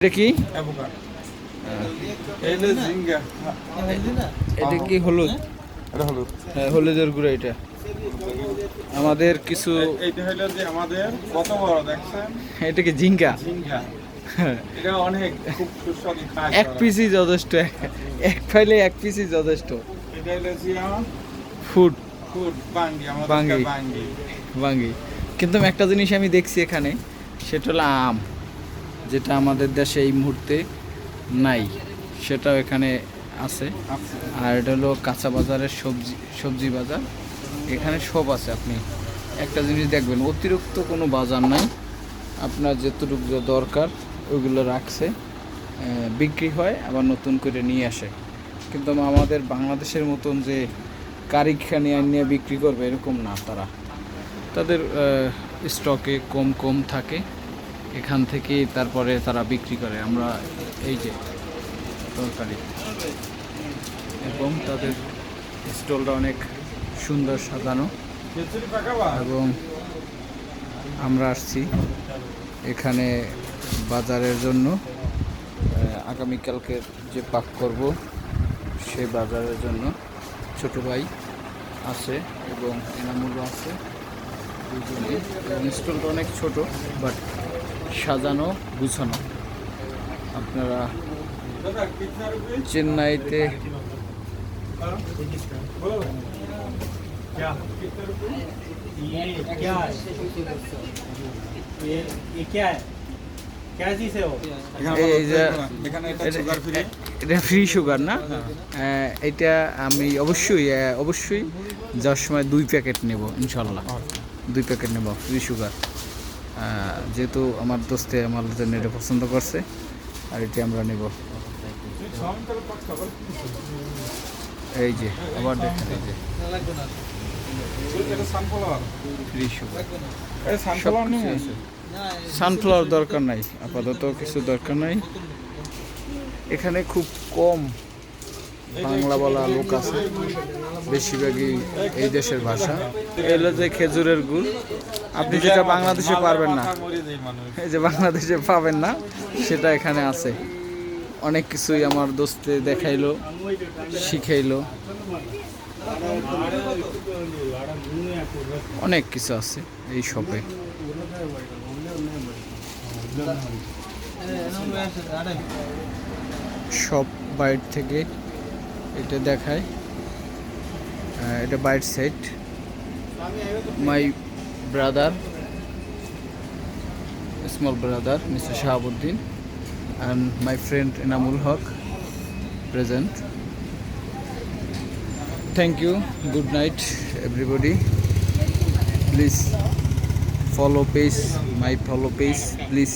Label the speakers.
Speaker 1: এটা কি এটা কি হলুদ? হ্যাঁ, হলুদের গুঁড়ো। এটা আমাদের কিছু
Speaker 2: এইটা হলো যে আমাদের কত বড় দেখছেন,
Speaker 1: এটা কি ঝিঙ্গা?
Speaker 2: ঝিঙ্গা। এটা অনেক খুব সুস্বাদু খায়।
Speaker 1: এক পিসই যথেষ্ট, এক ফাইলে এক পিসই যথেষ্ট।
Speaker 2: এটা হলো জিয়া
Speaker 1: ফুড
Speaker 2: ফুড বাঙ্গি, আমাদের
Speaker 1: বাঙ্গি।
Speaker 2: বাঙ্গি।
Speaker 1: বাঙ্গি। কিন্তু একটা জিনিস আমি দেখছি এখানে, সেটা হলো আম, যেটা আমাদের দেশে এই মুহূর্তে নাই, সেটাও এখানে আছে। আর এটা হলো কাঁচা বাজারের সবজি বাজার। এখানে সব আছে। আপনি একটা জিনিস দেখবেন, অতিরিক্ত কোনো বাজার নাই, আপনার যেটুকু যা দরকার ওইগুলো রাখছে, বিক্রি হয়, আবার নতুন করে নিয়ে আসে। কিন্তু আমাদের বাংলাদেশের মতন যে কারিখানি নিয়ে বিক্রি করবে এরকম না। তাদের স্টকে কম থাকে, এখান থেকে তারপরে তারা বিক্রি করে। আমরা এই যে তরকারি, এবং তাদের স্টলটা অনেক সুন্দর সাজানো, এবং আমরা আসছি এখানে বাজারের জন্য। আগামীকালকে যে পাক করব সেই বাজারের জন্য ছোট ভাই আছে এবং এনামুলও আছে, দুজনে। এবং স্টলটা অনেক ছোট, বাট সাজানো গুছানো। আপনারা চেন্নাইতে এটা ফ্রি সুগার না? এটা আমি অবশ্যই যাওয়ার সময় 2 প্যাকেট নেব ইনশাল্লাহ। 2 প্যাকেট নেব ফ্রি সুগার, যেহেতু আমার দোস্তে আমার জন্য এটা পছন্দ করছে, আর এটি আমরা নেব। এই যে আবার দেখেন, এই যে ফ্রি সুগার। সানফ্লাওয়ার দরকার নাই, আপাতত কিছু দরকার নাই। এখানে খুব কম বাংলা বলা লোক আছে, বেশিরভাগই এই দেশের ভাষা। এগুলো যে খেজুরের গুড়, আপনি যেটা বাংলাদেশে পারবেন না, এই যে বাংলাদেশে পাবেন না, সেটা এখানে আছে। অনেক কিছুই আমার দোস্তে দেখাইলো, শিখাইলো, অনেক কিছু আছে এই শপে। সব বাইরে থেকে এটা দেখায়, এটা bite side. My brother, small brother mister Shahabuddin, and my friend Enamul Haq present. Thank you. Good night, everybody. Please follow page, my follow page, please.